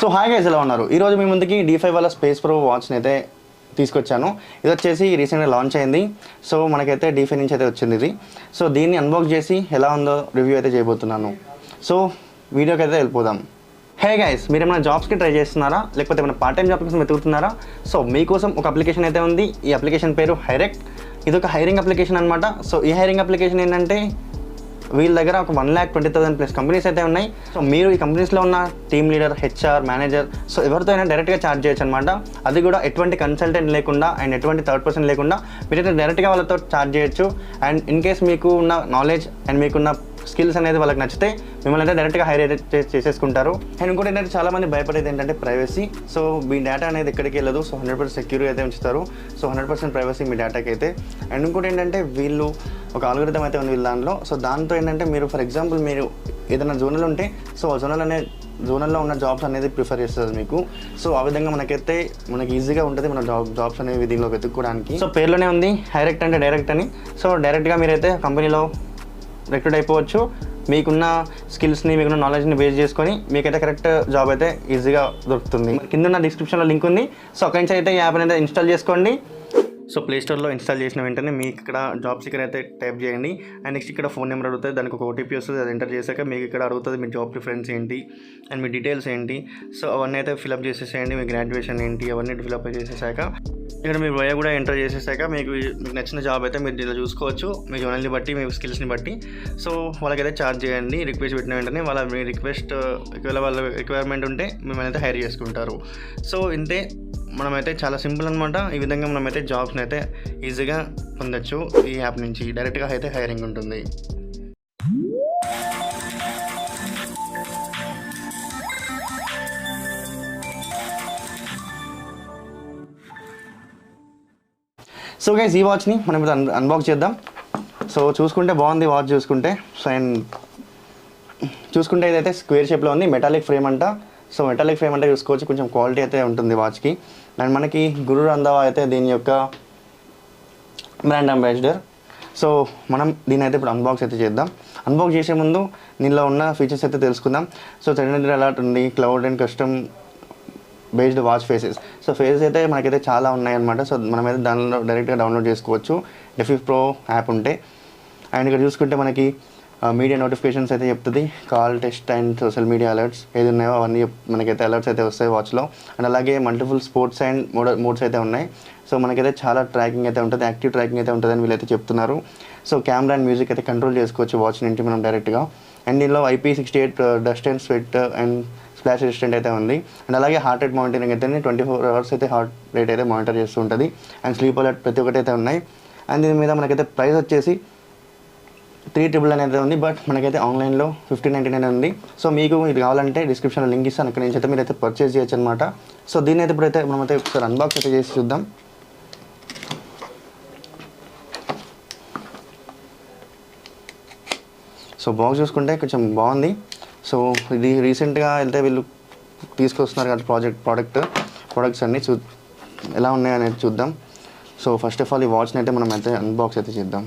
So hi guys, ఎలా ఉన్నారు? ఈరోజు మీ ముందుకి Defy వాళ్ళ స్పేస్ ప్రో వాచ్ని అయితే తీసుకొచ్చాను. ఇది వచ్చేసి రీసెంట్గా లాంచ్ అయింది. సో మనకైతే Defy నుంచి అయితే వచ్చింది ఇది. సో దీన్ని అన్బాక్స్ చేసి ఎలా ఉందో రివ్యూ అయితే చేయబోతున్నాను. సో వీడియోకి అయితే వెళ్ళిపోదాం. హే గైస్, మీరు ఏమైనా జాబ్స్కి ట్రై చేస్తున్నారా, లేకపోతే ఏమైనా పార్ట్ టైం జాబ్ కోసం వెతుకుతున్నారా? సో మీకోసం ఒక అప్లికేషన్ అయితే ఉంది. ఈ అప్లికేషన్ పేరు Hirect. ఇది ఒక హైరింగ్ అప్లికేషన్ అనమాట. సో ఈ హైరింగ్ అప్లికేషన్ ఏంటంటే వీళ్ళ దగ్గర ఒక 1,20,000+ కంపెనీస్ అయితే ఉన్నాయి. సో మీరు ఈ కంపెనీస్లో ఉన్న team leader, HR, manager, so ఎవరితో అయినా డైరెక్ట్గా చార్జ్ చేయొచ్చు అనమాట. అది కూడా ఎటువంటి కన్సల్టెంట్ లేకుండా అండ్ ఎటువంటి థర్డ్ పర్సన్ లేకుండా మీరైతే డైరెక్ట్గా వాళ్ళతో చార్జ్ చేయొచ్చు. అండ్ ఇన్ కేస్ మీకు ఉన్న నాలెడ్జ్ అండ్ మీకున్న స్కిల్స్ అనేది వాళ్ళకి నచ్చితే మిమ్మల్ని అయితే డైరెక్ట్గా హైర్ అయితే చేసేసుకుంటారు. అండ్ ఇంకోటి ఏంటంటే చాలామంది భయపడేది ఏంటంటే ప్రైవసీ. సో మీ డేటా అనేది ఎక్కడికి వెళ్ళదు. సో 100% సెక్యూర్ అయితే ఉంచుతారు. సో 100% ప్రైవసీ మీ డేటాకి అయితే. అండ్ ఇంకోటి ఏంటంటే వీళ్ళు ఒక ఆల్గోరిథం అయితే ఉంది వీళ్ళ దాంట్లో. సో దాంతో ఏంటంటే మీరు ఫర్ ఎగ్జాంపుల్ మీరు ఏదైనా జోనల్ ఉంటే సో ఆ జోనల్లో ఉన్న జాబ్స్ అనేది ప్రిఫర్ చేస్తుంది మీకు. సో ఆ విధంగా మనకి ఈజీగా ఉంటుంది మన జాబ్స్ అనేవి దీనిలో వెతుక్కోవడానికి. సో పేర్లోనే ఉంది Hirect అంటే డైరెక్ట్ అని. సో డైరెక్ట్గా మీరైతే కంపెనీలో రిక్రూట్ అయిపోవచ్చు. మీకున్న స్కిల్స్ని, మీకున్న నాలెడ్జ్ని బేస్ చేసుకొని మీకైతే కరెక్ట్ జాబ్ అయితే ఈజీగా దొరుకుతుంది. కింద డిస్క్రిప్షన్లో లింక్ ఉంది. సో అక్కడి నుంచి అయితే ఈ యాప్ అనేది ఇన్స్టాల్ చేసుకోండి. సో ప్లేస్టోర్లో ఇన్స్టాల్ చేసిన వెంటనే మీకు ఇక్కడ జాబ్ సీకర్ అయితే టైప్ చేయండి. అండ్ నెక్స్ట్ ఇక్కడ ఫోన్ నెంబర్ అడుగుతుంది, దానికి ఒక ఓటీపీ వస్తుంది. అది ఎంటర్ చేశాక మీకు ఇక్కడ అడుగుతుంది మీ జాబ్ ప్రిఫరెన్స్ ఏంటి అండ్ మీ డీటెయిల్స్ ఏంటి. సో అవన్నీ అయితే ఫిల్అప్ చేసేసేయండి. మీ గ్రాడ్యుయేషన్ ఏంటి అవన్నీ ఫిల్అప్ చేసేసాక ఇక్కడ మీ వయ కూడా ఎంటర్ చేసేసాక మీకు నచ్చిన జాబ్ అయితే మీరు దీనిలో చూసుకోవచ్చు. మీ జోనల్ని బట్టి, మీ స్కిల్స్ని బట్టి. సో వాళ్ళకైతే ఛార్జ్ చేయండి. రిక్వెస్ట్ పెట్టిన వెంటనే మీ రిక్వెస్ట్ ఒకవేళ వాళ్ళ రిక్వైర్మెంట్ ఉంటే మిమ్మల్ని అయితే హైర్ చేసుకుంటారు. సో ఇంతే, మనమైతే చాలా సింపుల్ అనమాట. ఈ విధంగా మనమైతే జాబ్స్ని అయితే ఈజీగా పొందొచ్చు. ఈ యాప్ నుంచి డైరెక్ట్గా అయితే హైరింగ్ ఉంటుంది. సో గైస్, ఈ వాచ్ని మనం ఇప్పుడు అన్బాక్స్ చేద్దాం. సో చూసుకుంటే బాగుంది వాచ్ చూసుకుంటే. సో అండ్ చూసుకుంటే ఇదైతే స్క్వేర్ షేప్లో ఉంది. మెటాలిక్ ఫ్రేమ్ అంట. సో మెటాలిక్ ఫ్రేమ్ అంటే చూసుకోవచ్చు, కొంచెం క్వాలిటీ అయితే ఉంటుంది వాచ్కి. అండ్ మనకి గురు రంధావా అయితే దీని యొక్క బ్రాండ్ అంబాసిడర్. సో మనం దీని అయితే ఇప్పుడు అన్బాక్స్ అయితే చేద్దాం. అన్బాక్స్ చేసే ముందు దీనిలో ఉన్న ఫీచర్స్ అయితే తెలుసుకుందాం. సో 300 అలర్ట్ ఉంది, cloud and custom based watch faces. So faces అయితే మనకైతే చాలా ఉన్నాయన్నమాట. సో మనమైతే దానిలో డైరెక్ట్గా డౌన్లోడ్ చేసుకోవచ్చు Defy ప్రో యాప్ ఉంటే. అండ్ ఇక్కడ చూసుకుంటే మనకి మీడియా నోటిఫికేషన్స్ అయితే చెప్తుంది. Call, test and social media alerts ఏది ఉన్నాయో అవన్నీ మనకైతే అలర్ట్స్ అయితే వస్తాయి వాచ్లో. అండ్ అలాగే మల్టిపుల్ స్పోర్ట్స్ అండ్ మోడ్స్ అయితే ఉన్నాయి. సో మనకైతే చాలా ట్రాకింగ్ అయితే ఉంటుంది, యాక్టివ్ ట్రాకింగ్ అయితే ఉంటుందని వీళ్ళైతే చెప్తున్నారు. సో కెమెరా అండ్ మ్యూజిక్ అయితే కంట్రోల్ చేసుకోవచ్చు వాచ్ నుంచి మనం డైరెక్ట్గా. అండ్ దీనిలో IP68 dust and sweat and splash resistant అయితే ఉంది. అండ్ అలాగే హార్ట్ రేట్ మానిటరింగ్ అయితే 24 hours అయితే హార్ట్ రేట్ అయితే మానిటర్ చేస్తూ ఉంటుంది. అండ్ స్లీప్ అలర్ట్ ప్రతి ఒక్కటి అయితే ఉన్నాయి. అండ్ దీని మీద మనకైతే ప్రైస్ వచ్చేసి 399 అయితే ఉంది. బట్ మనకైతే ఆన్లైన్లో 1599 ఉంది. సో మీకు ఇది కావాలంటే డిస్క్రిప్షన్లో లింక్ ఇస్తాను, అక్కడ నుంచి అయితే మీరు అయితే పర్చేస్ చేయొచ్చు అనమాట. సో దీన్ని అయితే ఇప్పుడైతే మనమైతే ఒకసారి అన్బాక్స్ అయితే చేసి చూద్దాం. సో బాక్స్ చూసుకుంటే కొంచెం బాగుంది. సో ఇది రీసెంట్గా వెళ్తే వీళ్ళు తీసుకొస్తున్నారు కదా ప్రోడక్ట్స్ అన్నీ ఎలా ఉన్నాయనేది చూద్దాం. సో ఫస్ట్ ఆఫ్ ఆల్ ఈ వాచ్ని అయితే మనం అయితే అన్బాక్స్ అయితే చేద్దాం.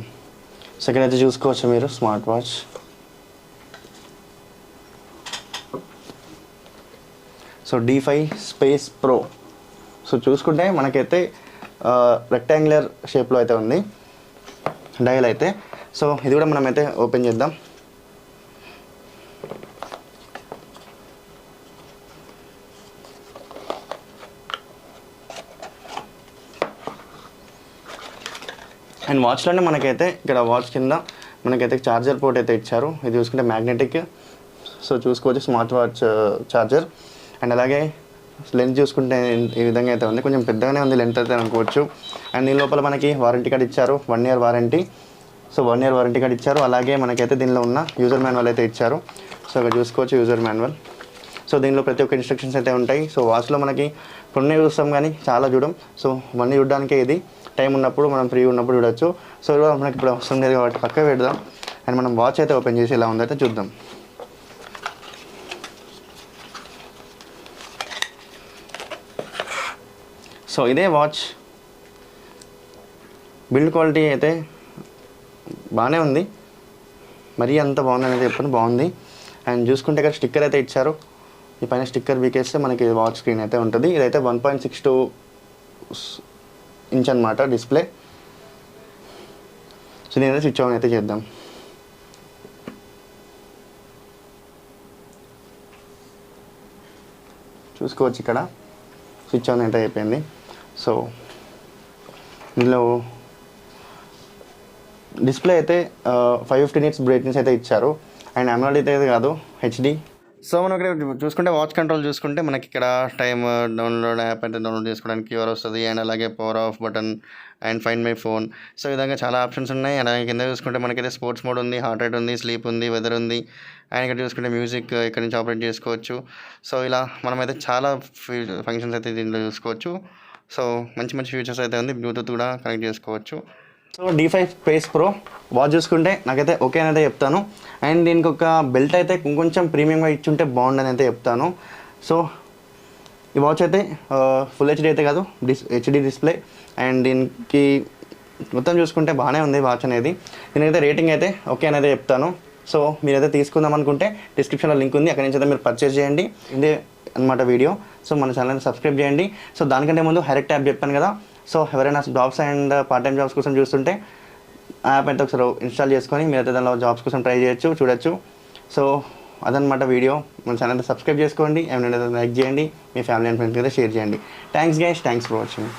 సెకండ్ అయితే చూసుకోవచ్చు మీరు smart watch. So Defy space pro. So చూసుకుంటే మనకైతే రెక్టాంగులర్ షేప్లో అయితే ఉంది డయల్ అయితే. సో ఇది కూడా మనమైతే ఓపెన్ చేద్దాం. అండ్ వాచ్లోనే మనకైతే ఇక్కడ వాచ్ కింద మనకైతే ఛార్జర్ పోర్ట్ అయితే ఇచ్చారు. ఇది చూసుకుంటే మ్యాగ్నెటిక్. సో చూసుకోవచ్చు స్మార్ట్ వాచ్ ఛార్జర్. అండ్ అలాగే లెన్స్ చూసుకుంటే ఈ విధంగా అయితే ఉంది, కొంచెం పెద్దగానే ఉంది లెంత్ అయితే అనుకోవచ్చు. అండ్ దీని లోపల మనకి వారంటీ కార్డ్ ఇచ్చారు, 1 year warranty. So 1 year warranty card ఇచ్చారు. అలాగే మనకైతే దీనిలో ఉన్న యూజర్ మాన్యువల్ అయితే ఇచ్చారు. సో ఇక్కడ చూసుకోవచ్చు యూజర్ మాన్యువల్. సో దీనిలో ప్రతి ఒక్క ఇన్స్ట్రక్షన్స్ అయితే ఉంటాయి. సో వాచ్లో మనకి కొన్ని చూస్తాం కానీ చాలా చూడం. సో ఇవన్నీ చూడడానికే ఇది. టైం ఉన్నప్పుడు మనం ఫ్రీ ఉన్నప్పుడు చూడొచ్చు. సో మనకి ఇప్పుడు అవసరం లేదు కాబట్టి పక్క పెడదాం. అండ్ మనం వాచ్ అయితే ఓపెన్ చేసి ఎలా ఉందైతే చూద్దాం. సో ఇదే వాచ్ బిల్డ్ క్వాలిటీ అయితే బాగానే ఉంది, మరీ అంత బాగుందని చెప్పని బాగుంది. అండ్ చూసుకుంటే ఇక్కడ స్టిక్కర్ అయితే ఇచ్చారు ఈ పైన స్టిక్కర్ వీకేస్తే మనకి వాచ్ స్క్రీన్ అయితే ఉంటుంది. ఇదైతే 1.62 ఇంచ్ అనమాట డిస్ప్లే. సో నేనైతే స్విచ్ ఆన్ అయితే చేద్దాం. చూసుకోవచ్చు ఇక్కడ స్విచ్ ఆన్ అయితే అయిపోయింది. సో ఇందులో డిస్ప్లే అయితే 550 nits బ్రైట్నెస్ అయితే ఇచ్చారు. అండ్ AMOLED అయితే కాదు, HD. సో మనం ఇక్కడ చూసుకుంటే వాచ్ కంట్రోల్ చూసుకుంటే మనకి ఇక్కడ టైమ్ డౌన్లోడ్ యాప్ అయితే డౌన్లోడ్ చేసుకోవడానికి క్యూఆర్ వస్తుంది. అండ్ అలాగే power of button and find my phone. So ఈ విధంగా చాలా ఆప్షన్స్ ఉన్నాయి. అలాగే కింద చూసుకుంటే మనకైతే స్పోర్ట్స్ మోడ్ ఉంది, హార్ట్ రేట్ ఉంది, స్లీప్ ఉంది, వెదర్ ఉంది. అండ్ ఇక్కడ చూసుకుంటే మ్యూజిక్ ఇక్కడ నుంచి ఆపరేట్ చేసుకోవచ్చు. సో ఇలా మనమైతే చాలా ఫంక్షన్స్ అయితే దీంట్లో చూసుకోవచ్చు. సో మంచి మంచి ఫీచర్స్ అయితే ఉంది. బ్లూటూత్ కూడా కనెక్ట్ చేసుకోవచ్చు. So Defy space pro watch చూసుకుంటే నాకైతే ఓకే అని అయితే చెప్తాను. అండ్ దీనికి ఒక బెల్ట్ అయితే కొంచెం ప్రీమియంగా ఇచ్చుంటే బాగుండని అయితే చెప్తాను. సో ఈ వాచ్ అయితే ఫుల్ HD అయితే కాదు, HD డిస్ప్లే. అండ్ దీనికి మొత్తం చూసుకుంటే బాగానే ఉంది వాచ్ అనేది. దీనికైతే రేటింగ్ అయితే ఓకే అని అయితే చెప్తాను. సో మీరైతే తీసుకుందాం అనుకుంటే డిస్క్రిప్షన్లో లింక్ ఉంది, అక్కడి నుంచి అయితే మీరు పర్చేస్ చేయండి. ఇదే అనమాట వీడియో. సో మన ఛానల్ని సబ్స్క్రైబ్ చేయండి. సో దానికంటే ముందు Hirect యాప్ చెప్పాను కదా. సో ఎవరైనా jobs and part time jobs కోసం చూస్తుంటే ఆ యాప్ అయితే ఒకసారి ఇన్స్టాల్ చేసుకొని మీరైతే దానిలో జాబ్స్ కోసం ట్రై చేయొచ్చు, చూడొచ్చు. సో అదనమాట వీడియో. మన ఛానల్ని సబ్స్క్రైబ్ చేసుకోండి, ఏమైనా లైక్ చేయండి, మీ ఫ్యామిలీ అండ్ ఫ్రెండ్స్కి అయితే షేర్ చేయండి. Thanks guys, thanks for watching.